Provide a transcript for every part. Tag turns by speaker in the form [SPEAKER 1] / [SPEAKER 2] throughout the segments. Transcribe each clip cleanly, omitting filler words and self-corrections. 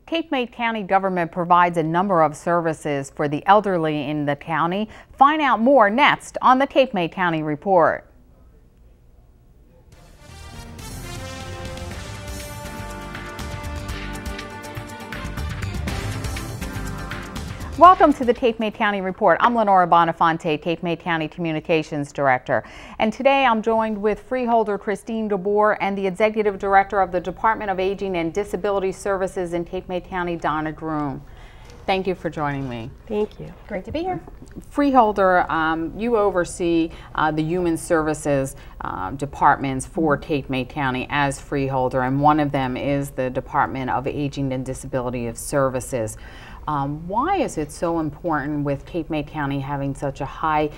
[SPEAKER 1] Cape May County government provides a number of services for the elderly in the county. Find out more next on the Cape May County Report. Welcome to the Cape May County Report. I'm Lenora Bonafonte, Cape May County Communications Director. And today I'm joined with Freeholder Kristine Gabor and the Executive Director of the Department of Aging and Disability Services in Cape May County, Donna Groome. Thank you for joining me.
[SPEAKER 2] Thank you.
[SPEAKER 3] Great to be here.
[SPEAKER 1] Freeholder, you oversee the Human Services departments for Cape May County as Freeholder, and one of them is the Department of Aging and Disability Services. Why is it so important with Cape May County having such a high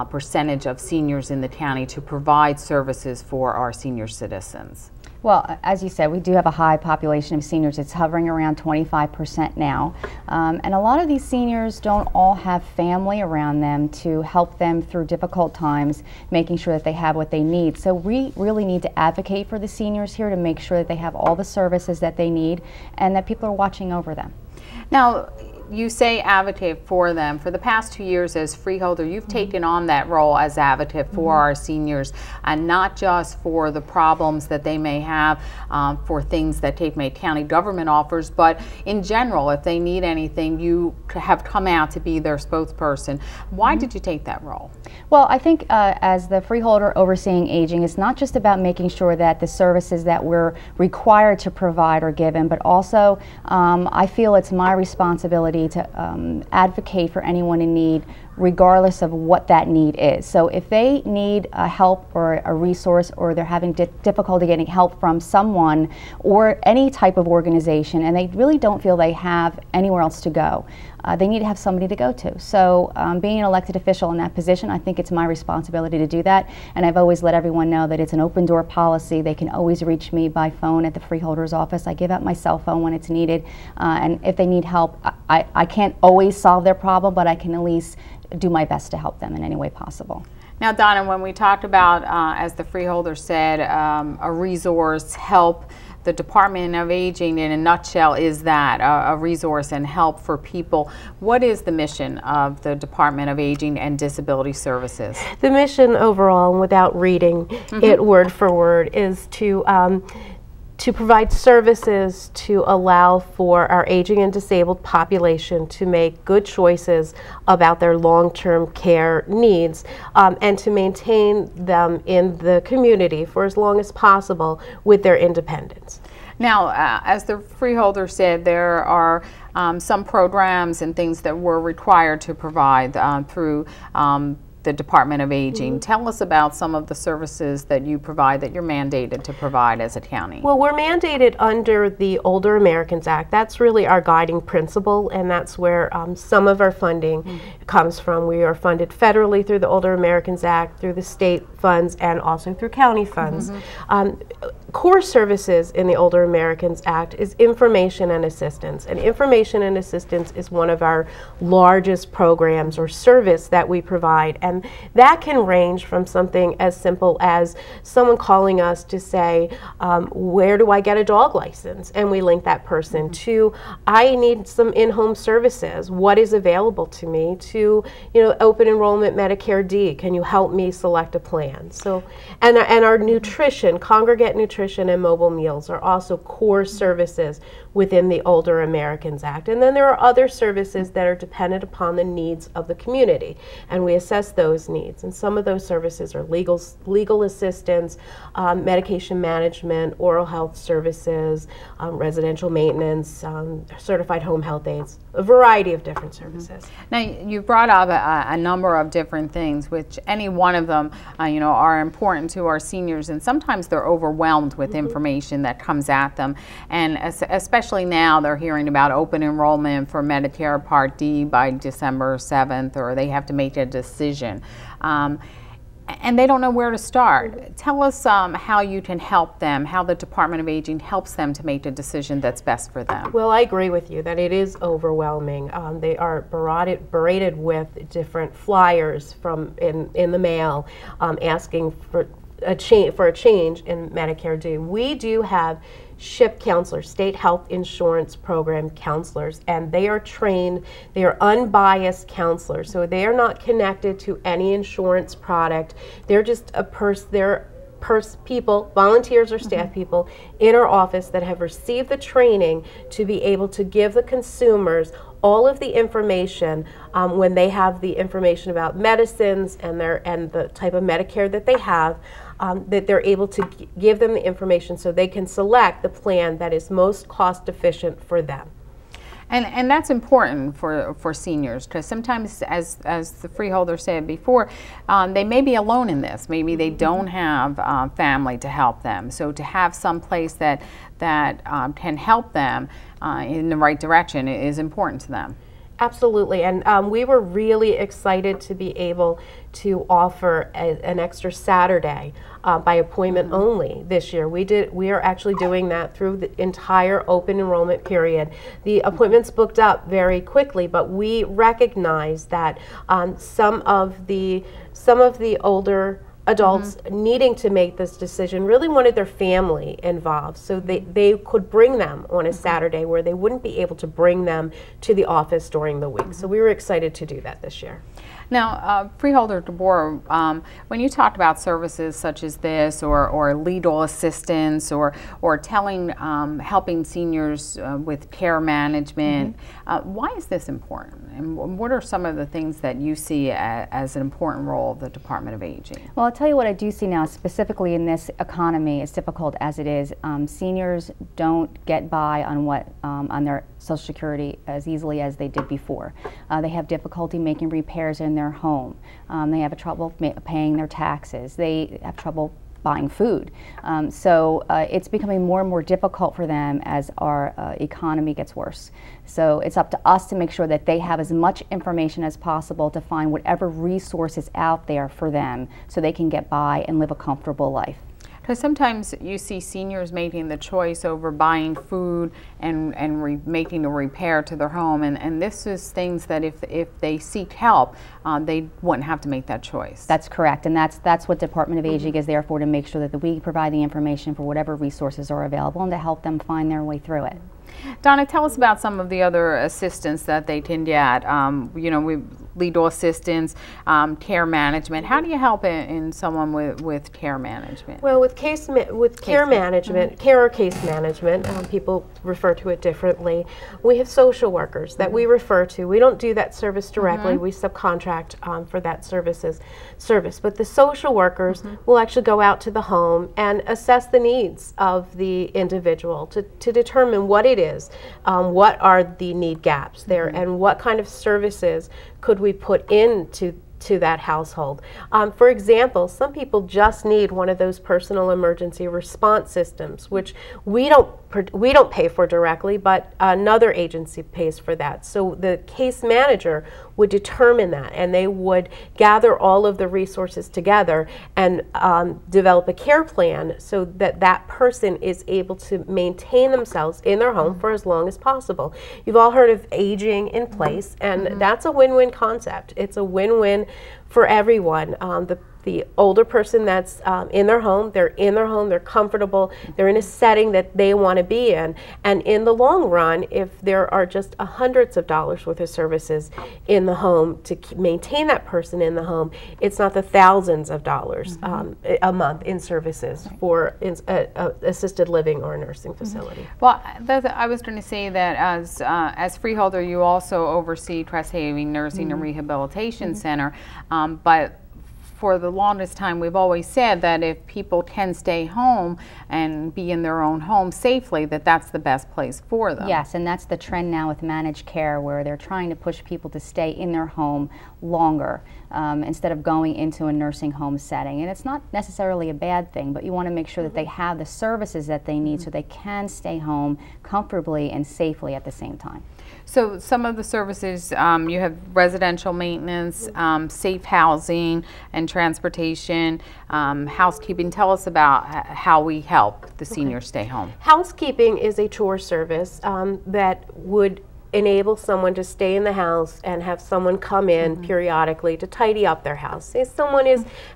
[SPEAKER 1] percentage of seniors in the county to provide services for our senior citizens?
[SPEAKER 3] Well, as you said, we do have a high population of seniors. It's hovering around 25% now. And a lot of these seniors don't all have family around them to help them through difficult times, making sure that they have what they need. So we really need to advocate for the seniors here to make sure that they have all the services that they need and that people are watching over them.
[SPEAKER 1] Now, you say advocate for them. For the past 2 years as Freeholder, you've taken on that role as advocate for our seniors, and not just for the problems that they may have for things that Cape May County government offers, but in general, if they need anything, you have come out to be their spokesperson. Why did you take that role?
[SPEAKER 3] Well, I think as the Freeholder overseeing aging, it's not just about making sure that the services that we're required to provide are given, but also I feel it's my responsibility to advocate for anyone in need, regardless of what that need is. So if they need help or a resource, or they're having difficulty getting help from someone or any type of organization, and they really don't feel they have anywhere else to go, they need to have somebody to go to. So being an elected official in that position, I think it's my responsibility to do that. And I've always let everyone know that it's an open door policy. They can always reach me by phone at the Freeholder's office. I give out my cell phone when it's needed. And if they need help, I can't always solve their problem, but I can at least do my best to help them in any way possible.
[SPEAKER 1] Now, Donna, when we talked about, as the Freeholder said, a resource, help, the Department of Aging in a nutshell is that, a resource and help for people. What is the mission of the Department of Aging and Disability Services?
[SPEAKER 2] The mission overall, and without reading it word for word, is to provide services to allow for our aging and disabled population to make good choices about their long-term care needs, and to maintain them in the community for as long as possible with their independence.
[SPEAKER 1] Now, as the Freeholder said, there are some programs and things that we're required to provide through the Department of Aging. Tell us about some of the services that you provide, that you're mandated to provide as a county.
[SPEAKER 2] Well, we're mandated under the Older Americans Act. That's really our guiding principle, and that's where some of our funding comes from. We are funded federally through the Older Americans Act, through the state funds, and also through county funds. Core services in the Older Americans Act is information and assistance. And information and assistance is one of our largest programs or service that we provide. And that can range from something as simple as someone calling us to say, where do I get a dog license? And we link that person to, I need some in-home services. What is available to me? To, open enrollment Medicare D. Can you help me select a plan? So, and our nutrition, congregate nutrition and mobile meals are also core services within the Older Americans Act. And then there are other services that are dependent upon the needs of the community, and we assess those needs. And some of those services are legal assistance, medication management, oral health services, residential maintenance, certified home health aides, a variety of different services.
[SPEAKER 1] Now, you brought up a number of different things, which any one of them are important to our seniors, and sometimes they're overwhelmed with information that comes at them, and especially now they're hearing about open enrollment for Medicare Part D by December 7th, or they have to make a decision. And they don't know where to start. Tell us how you can help them, how the Department of Aging helps them to make a decision that's best for them.
[SPEAKER 2] Well, I agree with you that it is overwhelming. They are berated with different flyers from in the mail asking for a change in Medicare do. We do have SHIP counselors, State Health Insurance Program counselors, and they are trained, they are unbiased counselors, so they are not connected to any insurance product. They're just people, volunteers or staff people in our office that have received the training to be able to give the consumers all of the information when they have the information about medicines and the type of Medicare that they have, that they're able to give them the information so they can select the plan that is most cost efficient for them.
[SPEAKER 1] And that's important for seniors, because sometimes, as the freeholder said before, they may be alone in this. Maybe they don't have family to help them. So to have some place that can help them in the right direction is important to them.
[SPEAKER 2] Absolutely, and we were really excited to be able to offer an extra Saturday by appointment only this year. We are actually doing that through the entire open enrollment period. The appointments booked up very quickly, but we recognize that some of the older adults needing to make this decision really wanted their family involved, so they could bring them on a Saturday where they wouldn't be able to bring them to the office during the week. So we were excited to do that this year.
[SPEAKER 1] Now, Freeholder Gabor, when you talk about services such as this, or legal assistance, or helping seniors with care management, why is this important? And what are some of the things that you see as an important role of the Department of Aging?
[SPEAKER 3] Well, I'll tell you what I do see now, specifically in this economy, as difficult as it is. Seniors don't get by on their Social Security as easily as they did before. They have difficulty making repairs in their home. They have trouble paying their taxes. They have trouble buying food. So it's becoming more and more difficult for them as our economy gets worse. So it's up to us to make sure that they have as much information as possible to find whatever resources out there for them so they can get by and live a comfortable life.
[SPEAKER 1] Because sometimes you see seniors making the choice over buying food and making a repair to their home, and this is things that if they seek help, they wouldn't have to make that choice.
[SPEAKER 3] That's correct, and that's what Department of Aging is there for, to make sure that we provide the information for whatever resources are available and to help them find their way through it.
[SPEAKER 1] Donna, tell us about some of the other assistance that they can get. With legal assistance, care management. How do you help in someone with care management?
[SPEAKER 2] Well, with care management, care or case management, people refer to it differently. We have social workers that we refer to. We don't do that service directly. We subcontract for that service. But the social workers will actually go out to the home and assess the needs of the individual to determine what it is, what are the need gaps there, and what kind of services could we put into that household. For example, some people just need one of those personal emergency response systems, which we don't pay for directly, but another agency pays for that. So the case manager would determine that, and they would gather all of the resources together and develop a care plan so that that person is able to maintain themselves in their home for as long as possible. You've all heard of aging in place, and that's a win-win concept. It's a win-win for everyone. The older person that's in their home, they're comfortable, they're in a setting that they want to be in, and in the long run, if there are just hundreds of dollars worth of services in the home to maintain that person in the home, it's not the thousands of dollars a month in services for assisted living or a nursing facility.
[SPEAKER 1] Well, I was going to say that as freeholder, you also oversee Crest Haven Nursing and Rehabilitation Center, but for the longest time, we've always said that if people can stay home and be in their own home safely, that's the best place for them.
[SPEAKER 3] Yes, and that's the trend now with managed care, where they're trying to push people to stay in their home longer instead of going into a nursing home setting. And it's not necessarily a bad thing, but you want to make sure that they have the services that they need so they can stay home comfortably and safely at the same time.
[SPEAKER 1] So some of the services, you have residential maintenance, safe housing and transportation, housekeeping. Tell us about how we help the seniors stay home.
[SPEAKER 2] Housekeeping is a chore service that would enable someone to stay in the house and have someone come in periodically to tidy up their house. Say someone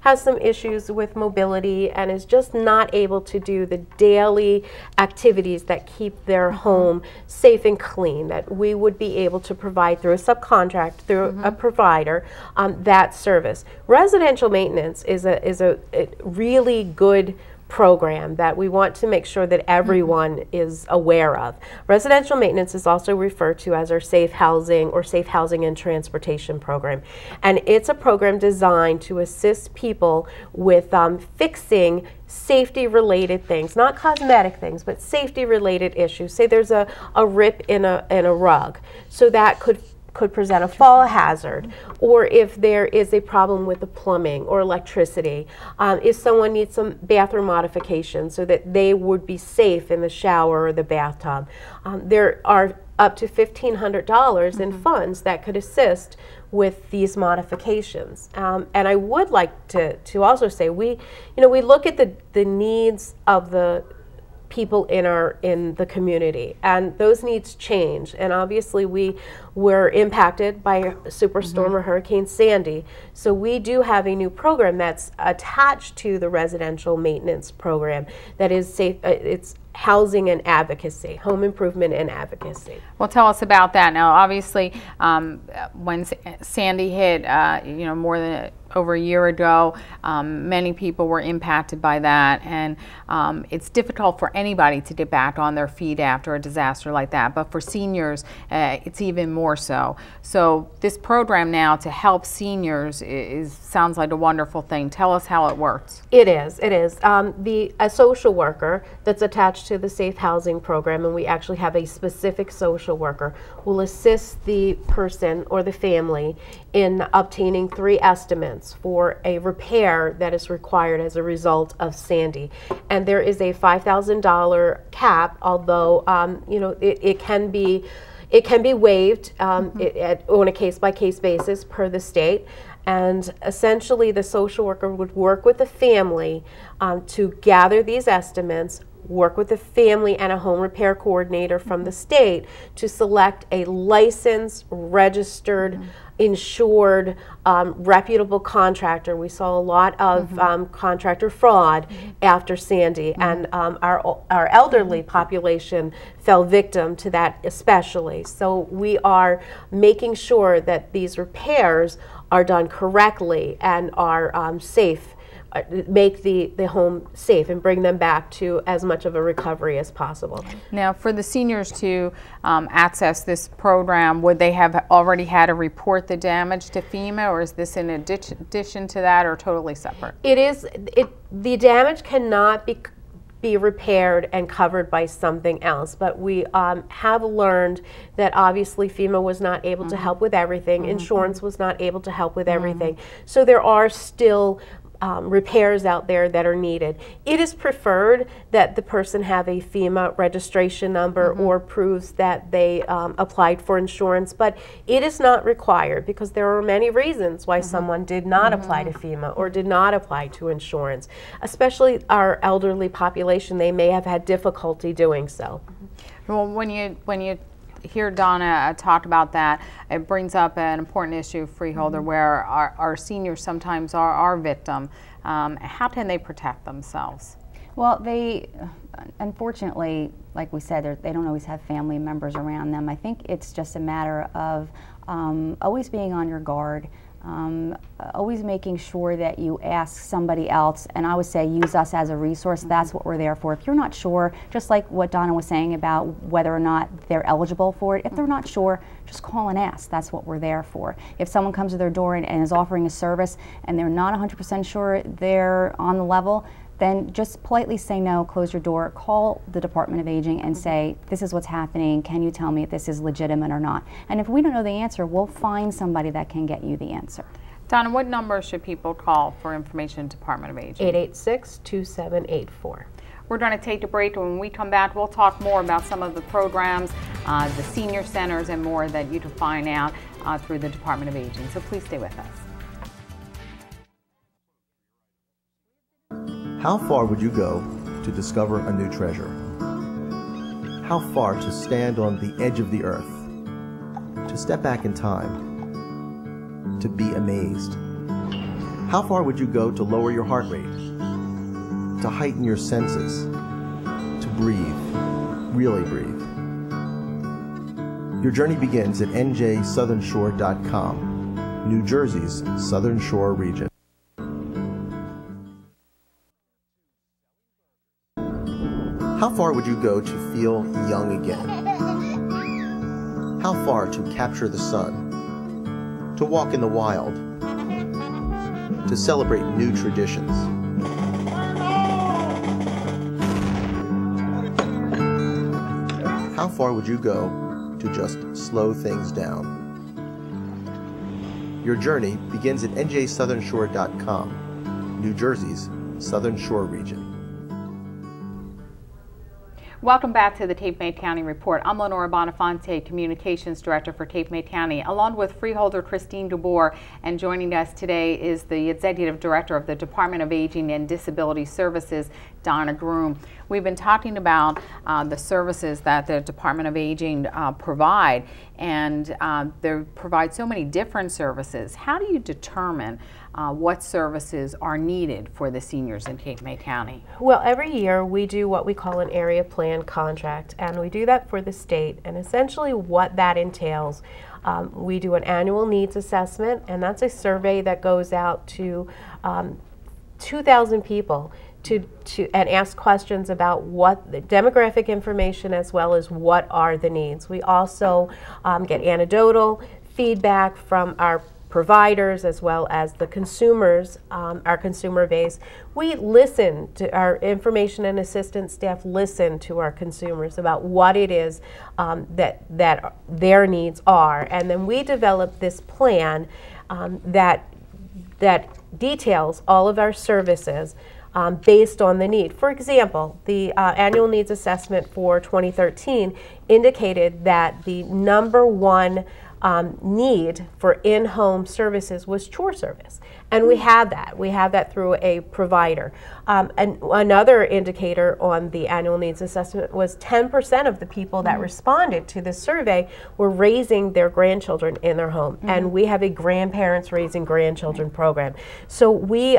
[SPEAKER 2] has some issues with mobility and is just not able to do the daily activities that keep their home safe and clean, that we would be able to provide through a subcontract, through a provider, that service. Residential maintenance is a really good program that we want to make sure that everyone is aware of. Residential maintenance is also referred to as our safe housing or safe housing and transportation program. And it's a program designed to assist people with fixing safety related things, not cosmetic things, but safety related issues. Say there's a rip in a rug. So that could present a fall hazard, or if there is a problem with the plumbing or electricity, if someone needs some bathroom modifications so that they would be safe in the shower or the bathtub. There are up to $1,500 in funds that could assist with these modifications. And I would like to also say, we look at the needs of the people in the community, and those needs change. And obviously we were impacted by Superstorm or Hurricane Sandy, so we do have a new program that's attached to the residential maintenance program that is safe. It's housing and advocacy, home improvement and advocacy.
[SPEAKER 1] Well, tell us about that. Now, obviously, when Sandy hit, more than over a year ago, many people were impacted by that, and it's difficult for anybody to get back on their feet after a disaster like that. But for seniors, it's even more so. So this program now to help seniors sounds like a wonderful thing. Tell us how it works.
[SPEAKER 2] It is. A social worker that's attached to the safe housing program, and we actually have a specific social worker, will assist the person or the family in obtaining 3 estimates for a repair that is required as a result of Sandy. And there is a $5,000 cap, although it can be waived on a case-by-case basis per the state. And essentially the social worker would work with the family to gather these estimates, work with the family and a home repair coordinator from the state to select a licensed, registered, insured, reputable contractor. We saw a lot of contractor fraud after Sandy, and our elderly population fell victim to that especially. So we are making sure that these repairs are done correctly and are safe, make the home safe and bring them back to as much of a recovery as possible.
[SPEAKER 1] Now, for the seniors to access this program, would they have already had to report the damage to FEMA, or is this in addition to that, or totally separate?
[SPEAKER 2] The damage cannot be repaired and covered by something else, but we have learned that obviously FEMA was not able to help with everything, insurance was not able to help with everything, so there are still repairs out there that are needed. It is preferred that the person have a FEMA registration number or proves that they applied for insurance, but it is not required because there are many reasons why someone did not apply to FEMA or did not apply to insurance. Especially our elderly population, they may have had difficulty doing so.
[SPEAKER 1] Well, when you hear Donna talk about that, it brings up an important issue, Freeholder, where our seniors sometimes are our victim. How can they protect themselves?
[SPEAKER 3] Well, they, unfortunately, like we said, they don't always have family members around them. I think it's just a matter of always being on your guard. Always making sure that you ask somebody else, and I would say use us as a resource. That's what we're there for. If you're not sure, just like what Donna was saying about whether or not they're eligible for it, if they're not sure, just call and ask. That's what we're there for. If someone comes to their door and is offering a service and they're not 100% sure they're on the level, then just politely say no, close your door, call the Department of Aging and say, this is what's happening, can you tell me if this is legitimate or not? And if we don't know the answer, we'll find somebody that can get you the answer.
[SPEAKER 1] Donna, what number should people call for information to Department of Aging?
[SPEAKER 2] 886-2784.
[SPEAKER 1] We're going to take a break, and when we come back, we'll talk more about some of the programs, the senior centers, and more that you can find out through the Department of Aging. So please stay with us.
[SPEAKER 4] How far would you go to discover a new treasure? How far to stand on the edge of the earth to step back in time, to be amazed? How far would you go to lower your heart rate, to heighten your senses, to breathe, really breathe? Your journey begins at njsouthernshore.com, New Jersey's Southern Shore region. How far would you go to feel young again? How far to capture the sun, to walk in the wild, to celebrate new traditions? How far would you go to just slow things down? Your journey begins at njsouthernshore.com, New Jersey's Southern Shore region.
[SPEAKER 1] Welcome back to the Cape May County Report. I'm Lenora Bonafonte, Communications Director for Cape May County, along with Freeholder Kristine Gabor, and joining us today is the Executive Director of the Department of Aging and Disability Services, Donna Groome. We've been talking about the services that the Department of Aging provide, and they provide so many different services. How do you determine what services are needed for the seniors in Cape May County?
[SPEAKER 2] Well, every year we do what we call an area plan contract, and we do that for the state. And essentially what that entails, we do an annual needs assessment, and that's a survey that goes out to 2,000 people and ask questions about what the demographic information as well as what are the needs. We also get anecdotal feedback from our providers as well as the consumers, our consumer base. We listen to our information and assistance staff, listen to our consumers about what it is that their needs are, and then we develop this plan that details all of our services based on the need. For example, the annual needs assessment for 2013 indicated that the #1 need for in-home services was chore service. And we have that. We have that through a provider. And another indicator on the annual needs assessment was 10% of the people that responded to the survey were raising their grandchildren in their home. And we have a grandparents raising grandchildren program. So we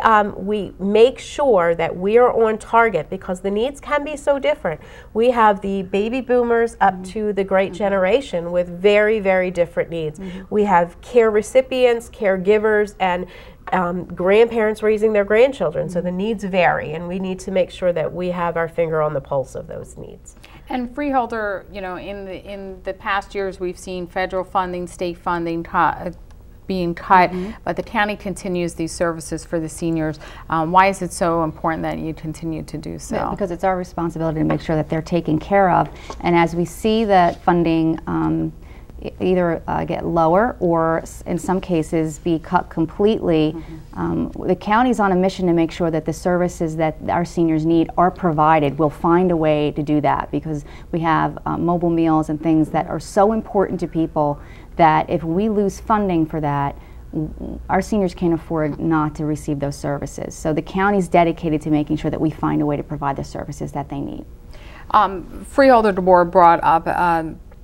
[SPEAKER 2] make sure that we are on target because the needs can be so different. We have the baby boomers up to the great generation with very, very different needs. We have care recipients, caregivers, and grandparents raising their grandchildren, so the needs vary, and we need to make sure that we have our finger on the pulse of those needs.
[SPEAKER 1] And Freeholder, you know, in the past years, we've seen federal funding, state funding being cut, but the county continues these services for the seniors. Why is it so important that you continue to do so?
[SPEAKER 3] Yeah, because it's our responsibility to make sure that they're taken care of, and as we see that funding either get lower or in some cases be cut completely. The county's on a mission to make sure that the services that our seniors need are provided. We'll find a way to do that because we have mobile meals and things that are so important to people that if we lose funding for that, our seniors can't afford not to receive those services. So the county's dedicated to making sure that we find a way to provide the services that they need.
[SPEAKER 1] Freeholder Gabor brought up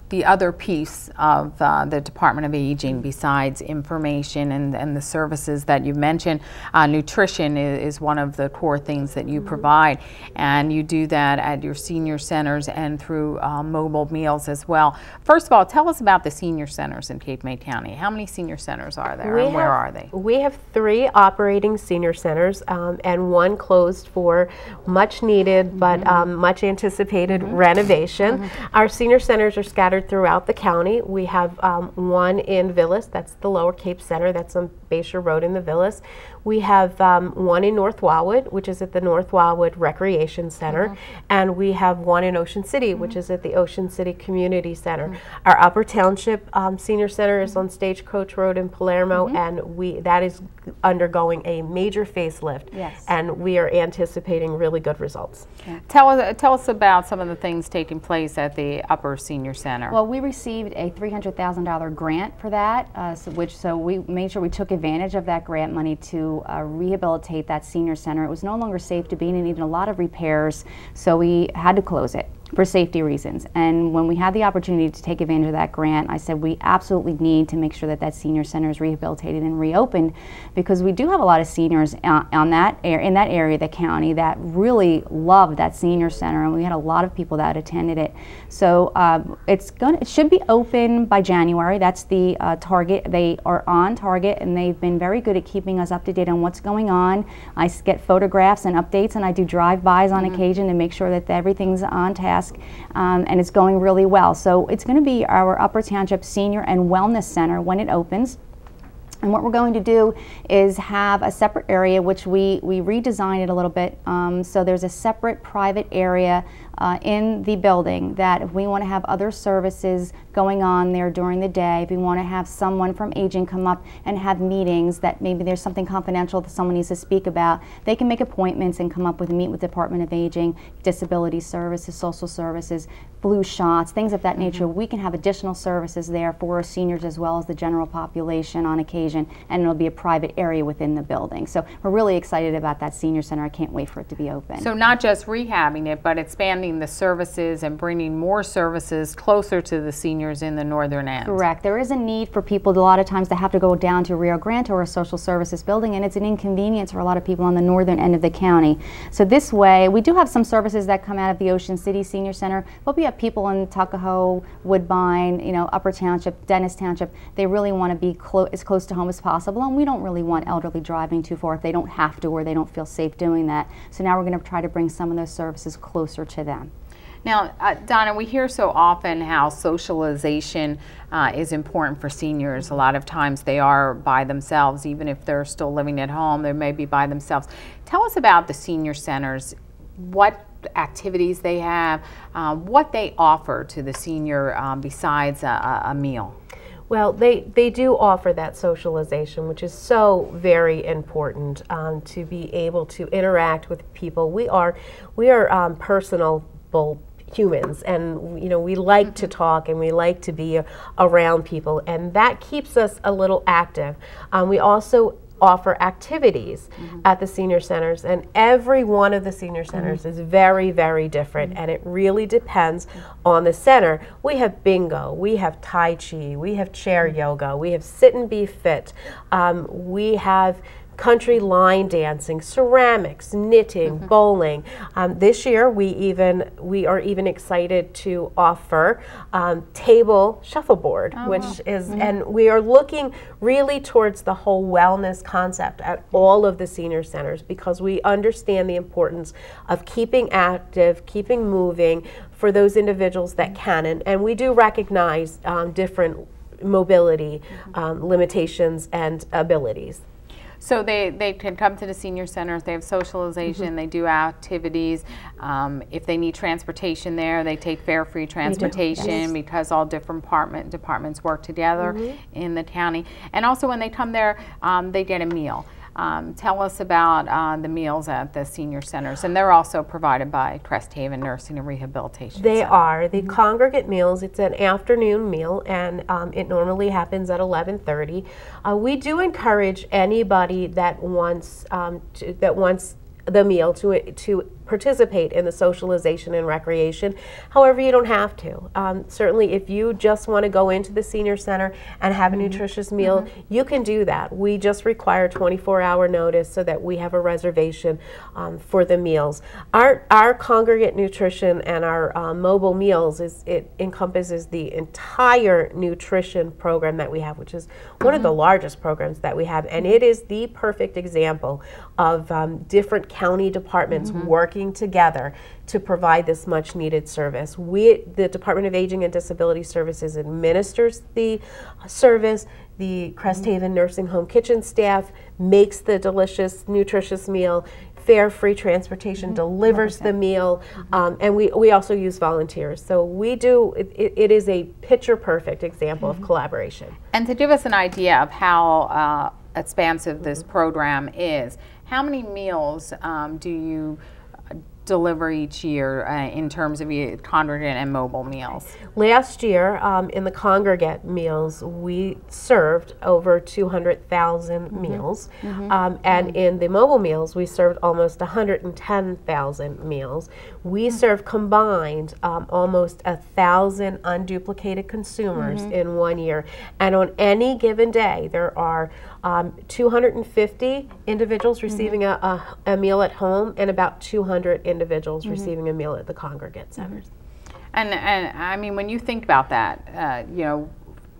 [SPEAKER 1] the other piece of the Department of Aging besides information and the services that you mentioned. Nutrition is one of the core things that you provide, and you do that at your senior centers and through mobile meals as well. First of all, tell us about the senior centers in Cape May County. How many senior centers are there and where are they?
[SPEAKER 2] We have 3 operating senior centers and 1 closed for much needed but much anticipated renovation. Our senior centers are scattered throughout the county. We have 1 in Villas, that's the Lower Cape Center, that's on Bayshore Road in the Villas. We have 1 in North Wildwood, which is at the North Wildwood Recreation Center, and we have 1 in Ocean City, which is at the Ocean City Community Center. Our Upper Township Senior Center is on Stagecoach Road in Palermo, and that is undergoing a major facelift, and we are anticipating really good results.
[SPEAKER 1] Tell us about some of the things taking place at the Upper Senior Center.
[SPEAKER 3] Well, we received a $300,000 grant for that, so we made sure we took advantage of that grant money to rehabilitate that senior center. It was no longer safe to be in, it needed a lot of repairs, so we had to close it. for safety reasons. And when we had the opportunity to take advantage of that grant, I said we absolutely need to make sure that that senior center is rehabilitated and reopened, because we do have a lot of seniors in that area of the county that really love that senior center, and we had a lot of people that attended it. So it should be open by January. That's the target. They are on target, and they've been very good at keeping us up to date on what's going on. I get photographs and updates, and I do drive-bys on occasion to make sure that everything's on task. And it's going really well. So it's going to be our Upper Township Senior and Wellness Center when it opens. And what we're going to do is have a separate area, which we redesigned it a little bit. So there's a separate private area in the building that if we want to have other services going on there during the day, if we want to have someone from aging come up and have meetings that maybe there's something confidential that someone needs to speak about, they can make appointments and come up with meet with Department of Aging, Disability Services, Social Services, flu shots, things of that nature. We can have additional services there for our seniors as well as the general population on occasion, and it'll be a private area within the building. So we're really excited about that senior center. I can't wait for it to be open.
[SPEAKER 1] So not just rehabbing it, but expanding the services and bringing more services closer to the seniors in the northern end.
[SPEAKER 3] Correct. There is a need for people a lot of times to have to go down to Rio Grande or a social services building, and it's an inconvenience for a lot of people on the northern end of the county. So this way, we do have some services that come out of the Ocean City Senior Center, but we have people in Tuckahoe, Woodbine, Upper Township, Dennis Township. They really want to be as close to home as possible, and we don't really want elderly driving too far if they don't have to or they don't feel safe doing that. So now we're going to try to bring some of those services closer to them.
[SPEAKER 1] Now, Donna, we hear so often how socialization is important for seniors. A lot of times they are by themselves, even if they're still living at home, they may be by themselves. Tell us about the senior centers, what activities they have, what they offer to the senior besides a meal.
[SPEAKER 2] Well, they do offer that socialization, which is so very important, to be able to interact with people. We are personable humans, and we like to talk and we like to be around people, and that keeps us a little active. We also offer activities at the senior centers, and every one of the senior centers is very, very different, and it really depends on the center. We have bingo, we have Tai Chi, we have chair yoga, we have sit and be fit, we have country line dancing, ceramics, knitting, bowling. This year we are even excited to offer table shuffleboard, which is, and we are looking really towards the whole wellness concept at all of the senior centers, because we understand the importance of keeping active, keeping moving for those individuals that can, and we do recognize different mobility limitations and abilities.
[SPEAKER 1] So they can come to the senior center if they have socialization, they do activities. If they need transportation there, they take fare-free transportation because all different departments work together in the county. And also when they come there, they get a meal. Tell us about the meals at the senior centers, and they're also provided by Crest Haven Nursing and Rehabilitation
[SPEAKER 2] They
[SPEAKER 1] Center.
[SPEAKER 2] are. The congregate meals, it's an afternoon meal, and it normally happens at 11:30. We do encourage anybody that wants the meal to participate in the socialization and recreation. However, you don't have to. Certainly, if you just want to go into the senior center and have a nutritious meal, you can do that. We just require 24-hour notice so that we have a reservation for the meals. Our congregate nutrition and our mobile meals, it encompasses the entire nutrition program that we have, which is one of the largest programs that we have, and it is the perfect example of different county departments working together to provide this much needed service. The Department of Aging and Disability Services administers the service. The Crest Haven Nursing Home kitchen staff makes the delicious, nutritious meal. Fare-free transportation delivers the meal, and we also use volunteers. So we do, it is a picture-perfect example of collaboration.
[SPEAKER 1] And to give us an idea of how expansive this program is, how many meals do you deliver each year in terms of congregate and mobile meals?
[SPEAKER 2] Last year, in the congregate meals, we served over 200,000 meals, and in the mobile meals, we served almost 110,000 meals. We served combined almost 1,000 unduplicated consumers in 1 year, and on any given day, there are 250 individuals receiving a meal at home, and about 200 individuals receiving a meal at the congregate centers.
[SPEAKER 1] And I mean, when you think about that, you know,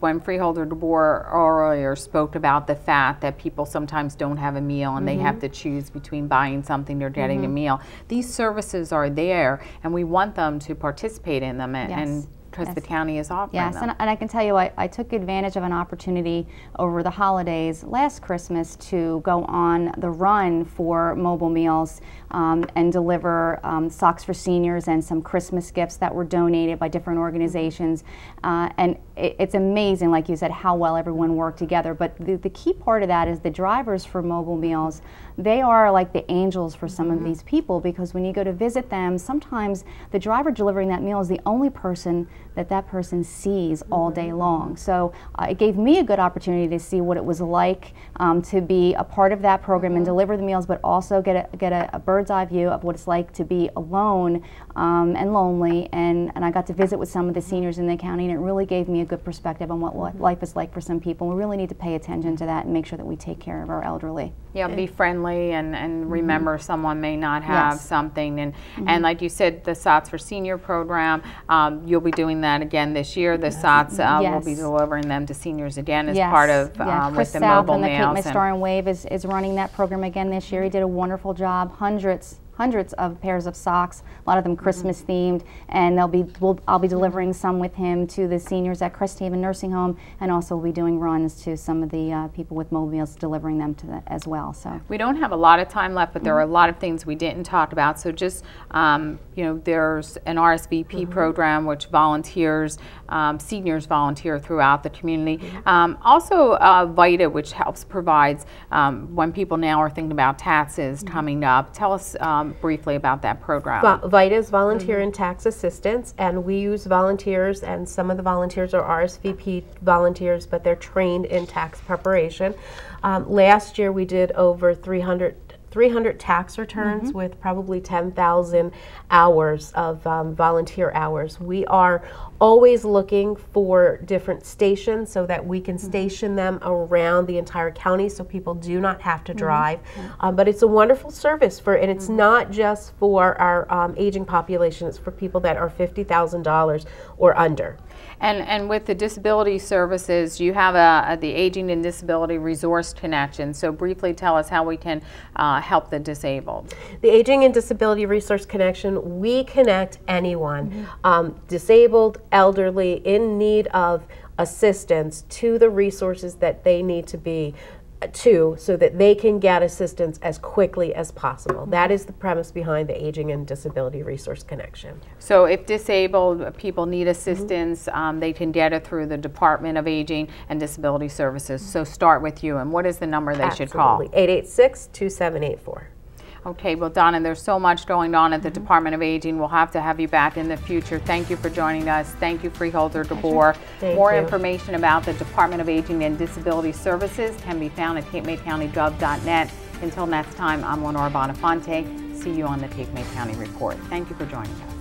[SPEAKER 1] when Freeholder Gabor earlier spoke about the fact that people sometimes don't have a meal and they have to choose between buying something or getting a meal, these services are there, and we want them to participate in them, and because the county is offering them.
[SPEAKER 3] And I can tell you, I took advantage of an opportunity over the holidays last Christmas to go on the run for mobile meals and deliver socks for seniors and some Christmas gifts that were donated by different organizations. And it's amazing, like you said, how well everyone worked together. But the key part of that is the drivers for mobile meals. They are like the angels for some of these people, because when you go to visit them, sometimes the driver delivering that meal is the only person that person sees all day long. So it gave me a good opportunity to see what it was like to be a part of that program and deliver the meals, but also get a bird's eye view of what it's like to be alone and lonely. And I got to visit with some of the seniors in the county, and it really gave me a good perspective on what life is like for some people. We really need to pay attention to that and make sure that we take care of our elderly.
[SPEAKER 1] Yeah, be friendly and remember someone may not have something. And like you said, the SOTS for Senior program, you'll be doing that again this year. The SOTS will be delivering them to seniors again as part of with the mobile
[SPEAKER 3] and the
[SPEAKER 1] meals.
[SPEAKER 3] Keep My Star and Wave is running that program again this year. He did a wonderful job. Hundreds of pairs of socks, a lot of them Christmas themed, and I'll be delivering some with him to the seniors at Cresthaven Nursing Home, and also we'll be doing runs to some of the people with mobile meals, delivering them to that as well. So
[SPEAKER 1] we don't have a lot of time left, but there are a lot of things we didn't talk about. So just you know, there's an RSVP program which volunteers, seniors volunteer throughout the community. Also VITA, which helps provides when people now are thinking about taxes coming up. Tell us briefly about that program.
[SPEAKER 2] VITA is Volunteer in Tax Assistance, and we use volunteers, and some of the volunteers are RSVP volunteers, but they're trained in tax preparation. Last year we did over 300 tax returns with probably 10,000 hours of volunteer hours. We are always looking for different stations so that we can station them around the entire county so people do not have to drive. But it's a wonderful service and it's not just for our aging population, it's for people that are $50,000 or under.
[SPEAKER 1] And with the disability services, you have the Aging and Disability Resource Connection. So briefly tell us how we can help the disabled.
[SPEAKER 2] The Aging and Disability Resource Connection, we connect anyone, disabled, elderly, in need of assistance, to the resources that they need to be to, so that they can get assistance as quickly as possible. That is the premise behind the Aging and Disability Resource Connection.
[SPEAKER 1] So if disabled people need assistance, they can get it through the Department of Aging and Disability Services. So start with you, and what is the number they should call?
[SPEAKER 2] 886-2784.
[SPEAKER 1] Okay, well, Donna, there's so much going on at the Department of Aging. We'll have to have you back in the future. Thank you for joining us. Thank you, Freeholder Gabor. More information about the Department of Aging and Disability Services can be found at CapeMaidCountyGov.net. Until next time, I'm Lenora Bonafonte. See you on the Cape May County Report. Thank you for joining us.